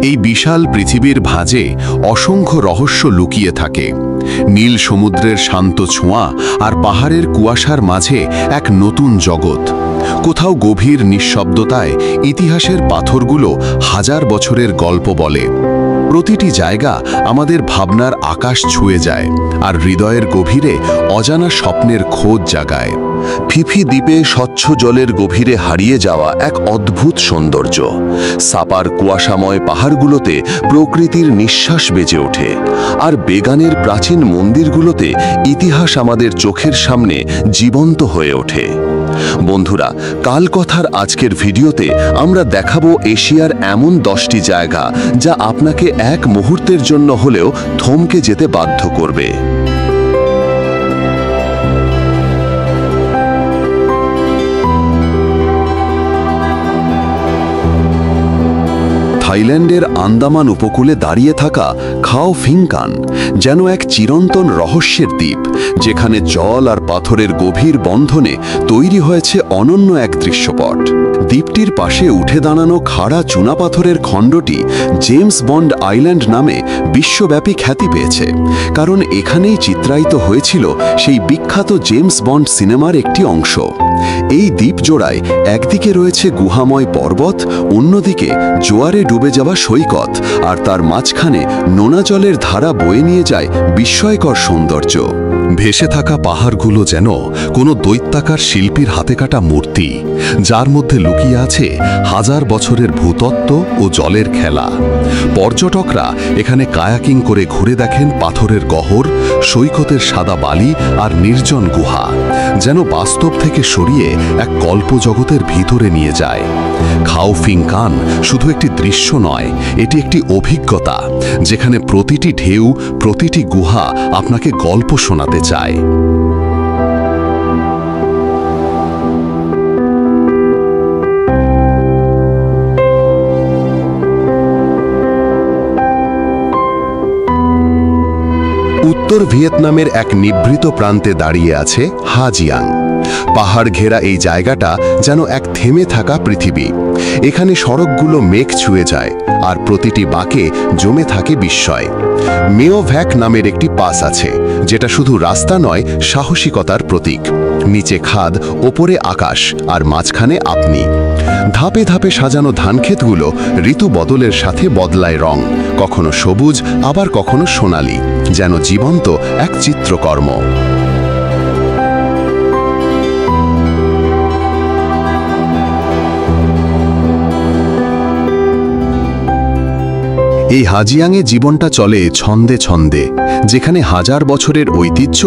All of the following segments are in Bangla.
এই বিশাল পৃথিবীর ভাঁজে অসংখ্য রহস্য লুকিয়ে থাকে। নীল সমুদ্রের শান্ত ছোঁয়া আর পাহাড়ের কুয়াশার মাঝে এক নতুন জগৎ। কোথাও গভীর নিঃশব্দতায় ইতিহাসের পাথরগুলো হাজার বছরের গল্প বলে। প্রতিটি জায়গা আমাদের ভাবনার আকাশ ছুঁয়ে যায় আর হৃদয়ের গভীরে অজানা স্বপ্নের খোঁজ জাগায়। ফিফি দ্বীপে স্বচ্ছ জলের গভীরে হারিয়ে যাওয়া এক অদ্ভুত সৌন্দর্য। সাপার কুয়াশাময় পাহাড়গুলোতে প্রকৃতির নিঃশ্বাস বেজে ওঠে, আর বেগানের প্রাচীন মন্দিরগুলোতে ইতিহাস আমাদের চোখের সামনে জীবন্ত হয়ে ওঠে। বন্ধুরা, কালকথার আজকের ভিডিওতে আমরা দেখাবো এশিয়ার এমন 10টি জায়গা যা আপনাকে এক মুহূর্তের জন্য হলেও থমকে যেতে বাধ্য করবে। থাইল্যান্ডের আন্দামান উপকূলে দাঁড়িয়ে থাকা খাও ফিংকান যেন এক চিরন্তন রহস্যের দ্বীপ, যেখানে জল আর পাথরের গভীর বন্ধনে তৈরি হয়েছে অনন্য এক দৃশ্যপট। দ্বীপটির পাশে উঠে দাঁড়ানো খাড়া চুনাপাথরের খণ্ডটি জেমস বন্ড আইল্যান্ড নামে বিশ্বব্যাপী খ্যাতি পেয়েছে, কারণ এখানেই চিত্রায়িত হয়েছিল সেই বিখ্যাত জেমস বন্ড সিনেমার একটি অংশ। এই দ্বীপ জোড়ায় একদিকে রয়েছে গুহাময় পর্বত, অন্যদিকে জোয়ারে ডুবে যাওয়া সৈকত, আর তার মাঝখানে নোনা জলের ধারা বয়ে নিয়ে যায় বিস্ময়কর সৌন্দর্য। ভেসে থাকা পাহাড়গুলো যেন কোনো দৈত্যাকার শিল্পীর হাতে কাটা মূর্তি, যার মধ্যে লুকিয়ে আছে হাজার বছরের ভূতত্ত্ব ও জলের খেলা। পর্যটকরা এখানে কায়াকিং করে ঘুরে দেখেন পাথরের গহর, সৈকতের সাদা বালি আর নির্জন গুহা, যেন বাস্তব থেকে সরিয়ে এক কল্পজগতের ভিতরে নিয়ে যায়। খাও ফিংকান শুধু একটি দৃশ্য নয়, এটি একটি অভিজ্ঞতা, যেখানে প্রতিটি ঢেউ, প্রতিটি গুহা আপনাকে গল্প শোনাতে চায়। উত্তর ভিয়েতনামের এক নিভৃত প্রান্তে দাঁড়িয়ে আছে হাজিয়াং। পাহাড় ঘেরা এই জায়গাটা যেন এক থেমে থাকা পৃথিবী। এখানে সড়কগুলো মেঘ ছুঁয়ে যায়, আর প্রতিটি বাঁকে জমে থাকে বিস্ময়। মেও ভ্যাক নামের একটি পাস আছে, যেটা শুধু রাস্তা নয়, সাহসিকতার প্রতীক। নিচে খাদ, ওপরে আকাশ, আর মাঝখানে আপনি। ধাপে ধাপে সাজানো ধানক্ষেতগুলো ঋতু বদলের সাথে বদলায় রং, কখনো সবুজ, আবার কখনো সোনালি, যেন জীবন্ত এক চিত্রকর্ম। এই হাজিয়াংয়ে জীবনটা চলে ছন্দে ছন্দে, যেখানে হাজার বছরের ঐতিহ্য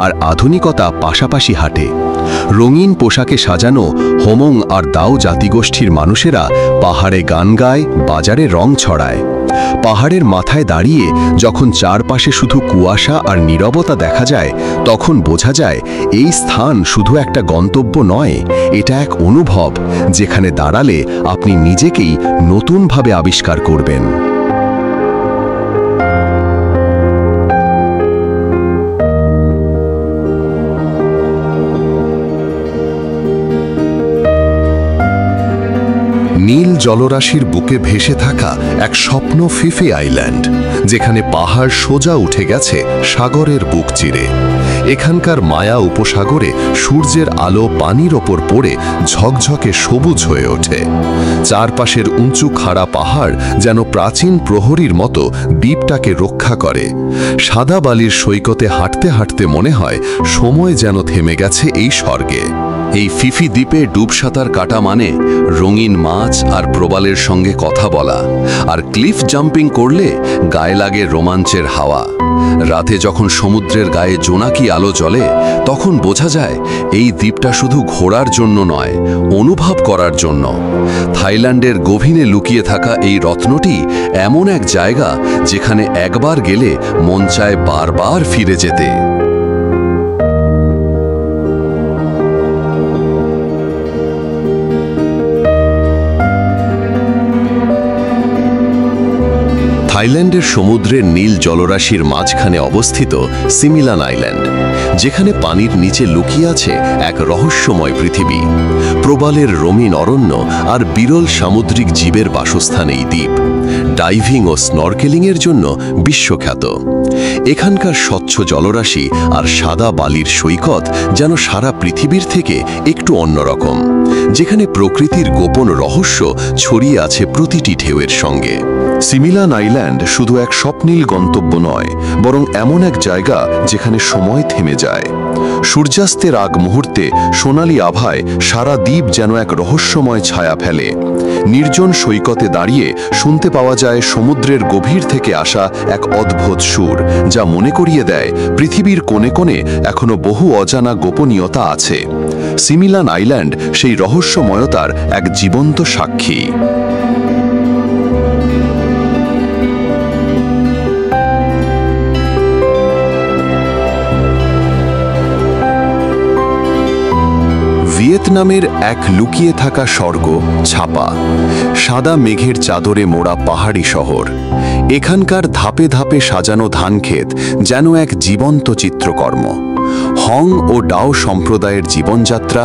আর আধুনিকতা পাশাপাশি হাঁটে। রঙিন পোশাকে সাজানো হোমং আর দাও জাতিগোষ্ঠীর মানুষেরা পাহাড়ে গান গায়, বাজারে রং ছড়ায়। পাহাড়ের মাথায় দাঁড়িয়ে যখন চারপাশে শুধু কুয়াশা আর নীরবতা দেখা যায়, তখন বোঝা যায় এই স্থান শুধু একটা গন্তব্য নয়, এটা এক অনুভব, যেখানে দাঁড়ালে আপনি নিজেকেই নতুনভাবে আবিষ্কার করবেন। নীল জলরাশির বুকে ভেসে থাকা এক স্বপ্ন ফিফি আইল্যান্ড, যেখানে পাহাড় সোজা উঠে গেছে সাগরের বুক চিরে। এখানকার মায়া উপসাগরে সূর্যের আলো পানির ওপর পড়ে ঝকঝকে সবুজ হয়ে ওঠে। চারপাশের উঁচু খাড়া পাহাড় যেন প্রাচীন প্রহরীর মতো দ্বীপটাকে রক্ষা করে। সাদা বালির সৈকতে হাঁটতে হাঁটতে মনে হয় সময় যেন থেমে গেছে এই স্বর্গে। এই ফিফি দ্বীপে ডুবসাঁতার কাটা মানে রঙিন মাছ আর প্রবালের সঙ্গে কথা বলা, আর ক্লিফ জাম্পিং করলে গায়ে লাগে রোমাঞ্চের হাওয়া। রাতে যখন সমুদ্রের গায়ে জোনাকি আলো জ্বলে, তখন বোঝা যায় এই দ্বীপটা শুধু ঘোরার জন্য নয়, অনুভব করার জন্য। থাইল্যান্ডের গভীরে লুকিয়ে থাকা এই রত্নটি এমন এক জায়গা, যেখানে একবার গেলে মন চায় বারবার ফিরে যেতে। থাইল্যান্ডের সমুদ্রের নীল জলরাশির মাঝখানে অবস্থিত সিমিলান আইল্যান্ড, যেখানে পানির নিচে লুকিয়ে আছে এক রহস্যময় পৃথিবী। প্রবালের রঙিন অরণ্য আর বিরল সামুদ্রিক জীবের বাসস্থান এই দ্বীপ। ডাইভিং ও স্নরকেলিংয়ের জন্য বিশ্বখ্যাত। এখানকার স্বচ্ছ জলরাশি আর সাদা বালির সৈকত যেন সারা পৃথিবীর থেকে একটু অন্যরকম, যেখানে প্রকৃতির গোপন রহস্য ছড়িয়ে আছে প্রতিটি ঢেউয়ের সঙ্গে। সিমিলান আইল্যান্ড শুধু এক স্বপ্নীল গন্তব্য নয়, বরং এমন এক জায়গা যেখানে সময় থেমে যায়। সূর্যাস্তের আগ মুহূর্তে সোনালি আভায় সারা দ্বীপ যেন এক রহস্যময় ছায়া ফেলে। নির্জন সৈকতে দাঁড়িয়ে শুনতে পাওয়া যায় সমুদ্রের গভীর থেকে আসা এক অদ্ভুত সুর, যা মনে করিয়ে দেয় পৃথিবীর কোণে কোণে এখনো বহু অজানা গোপনীয়তা আছে। সিমিলান আইল্যান্ড সেই রহস্যময়তার এক জীবন্ত সাক্ষী। ভিয়েতনামের এক লুকিয়ে থাকা স্বর্গ ছাপা, সাদা মেঘের চাদরে মোড়া পাহাড়ি শহর। এখানকার ধাপে ধাপে সাজানো ধানক্ষেত যেন এক জীবন্ত চিত্রকর্ম। হং ও ডাও সম্প্রদায়ের জীবনযাত্রা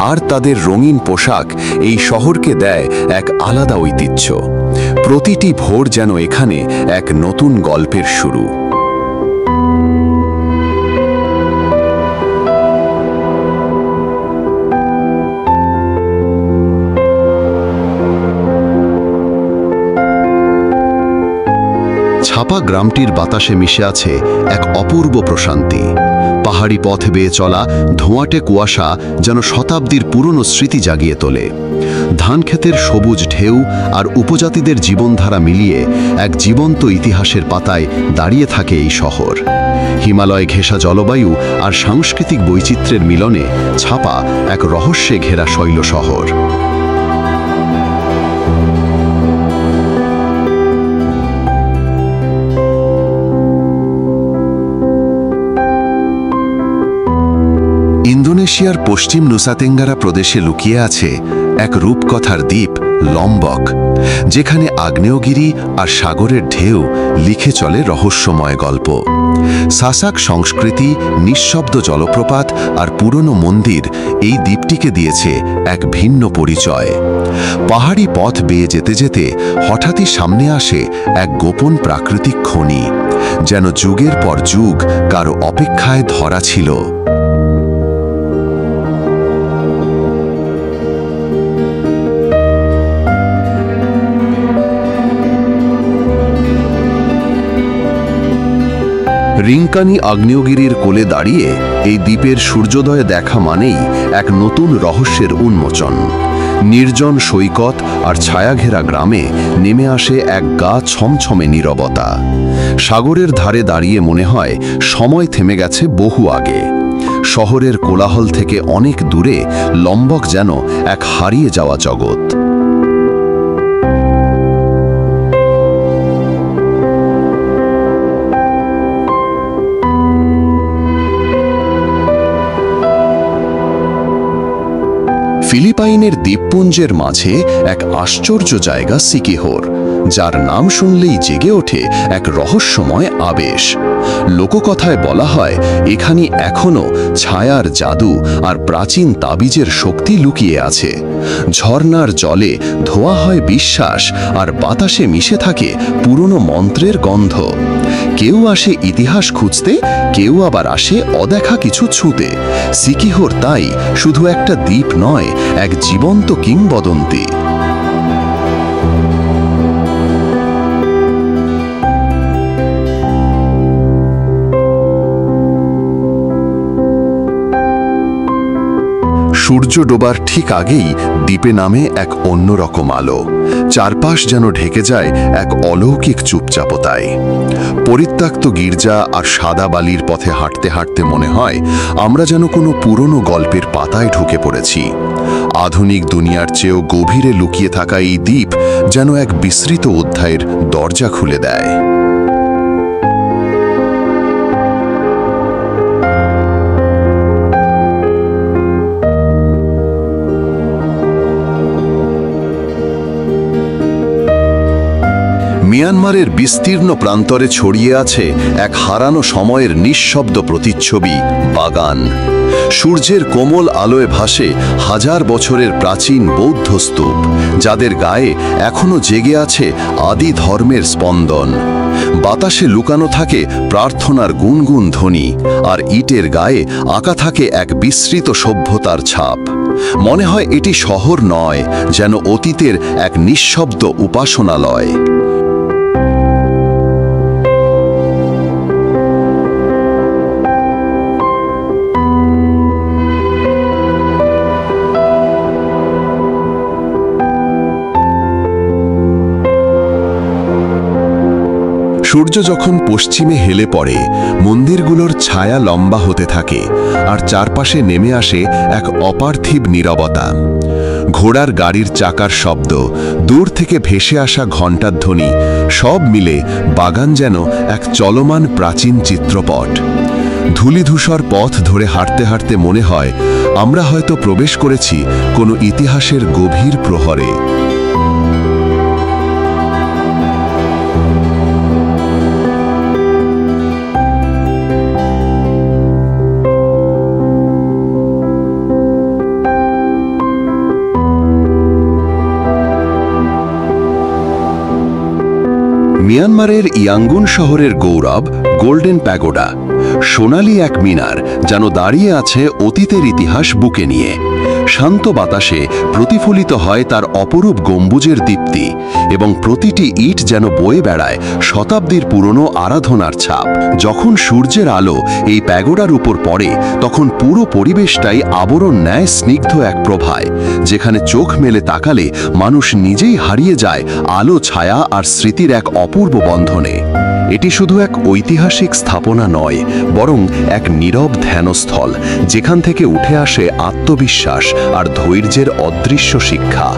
আর তাদের রঙিন পোশাক এই শহরকে দেয় এক আলাদা ঐতিহ্য। প্রতিটি ভোর যেন এখানে এক নতুন গল্পের শুরু। ছাপা গ্রামটির বাতাসে মিশে আছে এক অপূর্ব প্রশান্তি। পাহাড়ি পথ বেয়ে চলা ধোঁয়াটে কুয়াশা যেন শতাব্দীর পুরনো স্মৃতি জাগিয়ে তোলে। ধানক্ষেতের সবুজ ঢেউ আর উপজাতিদের জীবনধারা মিলিয়ে এক জীবন্ত ইতিহাসের পাতায় দাঁড়িয়ে থাকে এই শহর। হিমালয় ঘেঁষা জলবায়ু আর সাংস্কৃতিক বৈচিত্র্যের মিলনে ছাপা এক রহস্যে ঘেরা শৈল শহর। ইন্দোনেশিয়ার পশ্চিম নুসা তেঙ্গারা প্রদেশে লুকিয়ে আছে এক রূপকথার দ্বীপ লম্বক, যেখানে আগ্নেয়গিরি আর সাগরের ঢেউ লিখে চলে রহস্যময় গল্প। সাসাক সংস্কৃতি, নিঃশব্দ জলপ্রপাত আর পুরনো মন্দির এই দ্বীপটিকে দিয়েছে এক ভিন্ন পরিচয়। পাহাড়ি পথ বেয়ে যেতে যেতে হঠাৎই সামনে আসে এক গোপন প্রাকৃতিক খনি, যেন যুগের পর যুগ কারো অপেক্ষায় ধরা ছিল। রিংকানি আগ্নেয়গিরির কোলে দাঁড়িয়ে এই দ্বীপের সূর্যোদয় দেখা মানেই এক নতুন রহস্যের উন্মোচন। নির্জন সৈকত আর ছায়াঘেরা গ্রামে নেমে আসে এক গা ছমছমে নীরবতা। সাগরের ধারে দাঁড়িয়ে মনে হয় সময় থেমে গেছে বহু আগে। শহরের কোলাহল থেকে অনেক দূরে লম্বক যেন এক হারিয়ে যাওয়া জগৎ। ফিলিপাইনের দ্বীপপুঞ্জের মাঝে এক আশ্চর্য জায়গা সিকিহোর, যার নাম শুনলেই জেগে ওঠে এক রহস্যময় আবেশ। লোককথায় বলা হয় এখানে এখনো ছায়ার জাদু আর প্রাচীন তাবিজের শক্তি লুকিয়ে আছে। ঝর্ণার জলে ধোয়া হয় বিশ্বাস, আর বাতাসে মিশে থাকে পুরনো মন্ত্রের গন্ধ। কেউ আসে ইতিহাস খুঁজতে, কেউ আবার আসে অদেখা কিছু ছুঁতে। সিকিহোর তাই শুধু একটা দ্বীপ নয়, এক জীবন্ত কিংবদন্তি। সূর্য ডোবার ঠিক আগেই দ্বীপে নামে এক অন্যরকম আলো। চারপাশ যেন ঢেকে যায় এক অলৌকিক চুপচাপতায়। পরিত্যক্ত গির্জা আর সাদা বালির পথে হাঁটতে হাঁটতে মনে হয় আমরা যেন কোনো পুরনো গল্পের পাতায় ঢুকে পড়েছি। আধুনিক দুনিয়ার চেয়েও গভীরে লুকিয়ে থাকা এই দ্বীপ যেন এক বিস্তৃত অধ্যায়ের দরজা খুলে দেয়। মিয়ানমারের বিস্তীর্ণ প্রান্তরে ছড়িয়ে আছে এক হারানো সময়ের নিঃশব্দ প্রতিচ্ছবি বাগান। সূর্যের কোমল আলোয় ভাসে হাজার বছরের প্রাচীন বৌদ্ধ স্তূপ, যাদের গায়ে এখনো জেগে আছে আদি ধর্মের স্পন্দন। বাতাসে লুকানো থাকে প্রার্থনার গুনগুন ধ্বনি, আর ইটের গায়ে আঁকা থাকে এক বিস্মৃত সভ্যতার ছাপ। মনে হয় এটি শহর নয়, যেন অতীতের এক নিঃশব্দ উপাসনালয়। সূর্য যখন পশ্চিমে হেলে পড়ে, মন্দিরগুলোর ছায়া লম্বা হতে থাকে, আর চারপাশে নেমে আসে এক অপার্থিব নীরবতা। ঘোড়ার গাড়ির চাকার শব্দ, দূর থেকে ভেসে আসা ঘণ্টার ধ্বনি, সব মিলে বাগান যেন এক চলমান প্রাচীন চিত্রপট। ধূলিধূসর পথ ধরে হাঁটতে হাঁটতে মনে হয় আমরা হয়তো প্রবেশ করেছি কোনো ইতিহাসের গভীর প্রহরে। মিয়ানমারের ইয়াঙ্গুন শহরের গৌরব গোল্ডেন প্যাগোডা, সোনালি এক মিনার যেন দাঁড়িয়ে আছে অতীতের ইতিহাস বুকে নিয়ে। শান্ত বাতাসে প্রতিফলিত হয় তার অপরূপ গম্বুজের দীপ্তি, এবং প্রতিটি ইট যেন বয়ে বেড়ায় শতাব্দীর পুরনো আরাধনার ছাপ। যখন সূর্যের আলো এই প্যাগোডার উপর পড়ে, তখন পুরো পরিবেশটাই আবরণ ন্যায় স্নিগ্ধ এক প্রভায়, যেখানে চোখ মেলে তাকালে মানুষ নিজেই হারিয়ে যায় আলো, ছায়া আর স্মৃতির এক অপূর্ব বন্ধনে। এটি শুধু এক ঐতিহাসিক স্থাপনা নয়, বরং এক নীরব ধ্যানস্থল, যেখান থেকে উঠে আসে আত্মবিশ্বাস আর ধৈর্যের অদৃশ্য শিক্ষা,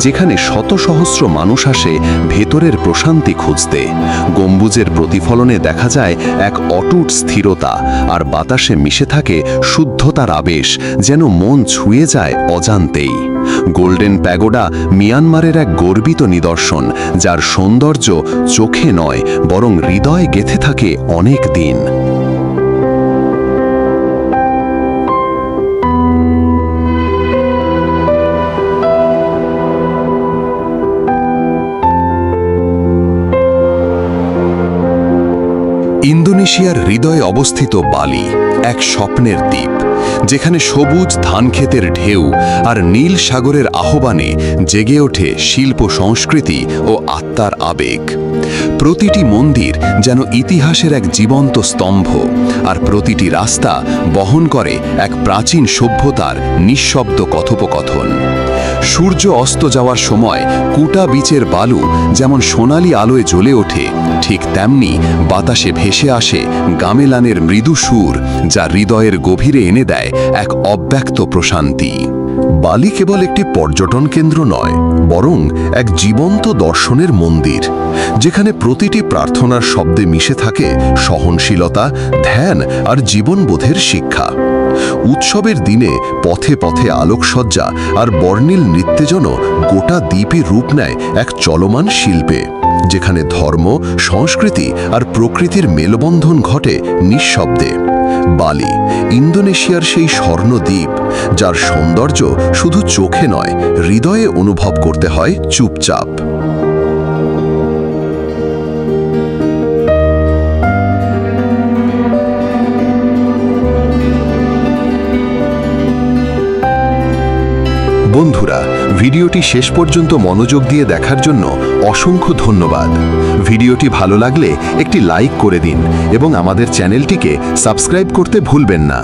যেখানে শত সহস্র মানুষ আসে ভেতরের প্রশান্তি খুঁজতে। গম্বুজের প্রতিফলনে দেখা যায় এক অটুট স্থিরতা, আর বাতাসে মিশে থাকে শুদ্ধতার আবেশ, যেন মন ছুঁয়ে যায় অজান্তেই। গোল্ডেন প্যাগোডা মিয়ানমারের এক গর্বিত নিদর্শন, যার সৌন্দর্য চোখে নয় বরং হৃদয়ে গেঁথে থাকে অনেক দিন। ইন্দোনেশিয়ার হৃদয়ে অবস্থিত বালি এক স্বপ্নের দ্বীপ, যেখানে সবুজ ধানক্ষেতের ঢেউ আর নীল সাগরের আহ্বানে জেগে ওঠে শিল্প, সংস্কৃতি ও আত্মার আবেগ। প্রতিটি মন্দির যেন ইতিহাসের এক জীবন্ত স্তম্ভ, আর প্রতিটি রাস্তা বহন করে এক প্রাচীন সভ্যতার নিঃশব্দ কথোপকথন। সূর্য অস্ত যাওয়ার সময় কুটা বিচের বালু যেমন সোনালি আলোয় জ্বলে ওঠে, ঠিক তেমনি বাতাসে ভেসে আসে গামেলানের মৃদু সুর, যা হৃদয়ের গভীরে এনে দেয় এক অব্যক্ত প্রশান্তি। বালি কেবল একটি পর্যটন কেন্দ্র নয়, বরং এক জীবন্ত দর্শনের মন্দির, যেখানে প্রতিটি প্রার্থনার শব্দে মিশে থাকে সহনশীলতা, ধ্যান আর জীবনবোধের শিক্ষা। উৎসবের দিনে পথে পথে আলোকসজ্জা আর বর্ণিল নৃত্যে যেন গোটা দ্বীপে রূপ নেয় এক চলমান শিল্পে, যেখানে ধর্ম, সংস্কৃতি আর প্রকৃতির মেলবন্ধন ঘটে নিঃশব্দে। বালি ইন্দোনেশিয়ার সেই স্বর্ণদ্বীপ, যার সৌন্দর্য শুধু চোখে নয়, হৃদয়ে অনুভব করতে হয় চুপচাপ। বন্ধুরা, ভিডিওটি শেষ পর্যন্ত মনোযোগ দিয়ে দেখার জন্য অসংখ্য ধন্যবাদ। ভিডিওটি ভালো লাগলে একটি লাইক করে দিন এবং আমাদের চ্যানেলটিকে সাবস্ক্রাইব করতে ভুলবেন না।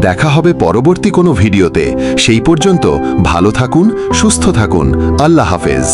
দেখা হবে পরবর্তী কোনো ভিডিওতে। সেই পর্যন্ত ভালো থাকুন, সুস্থ থাকুন। আল্লাহ হাফেজ।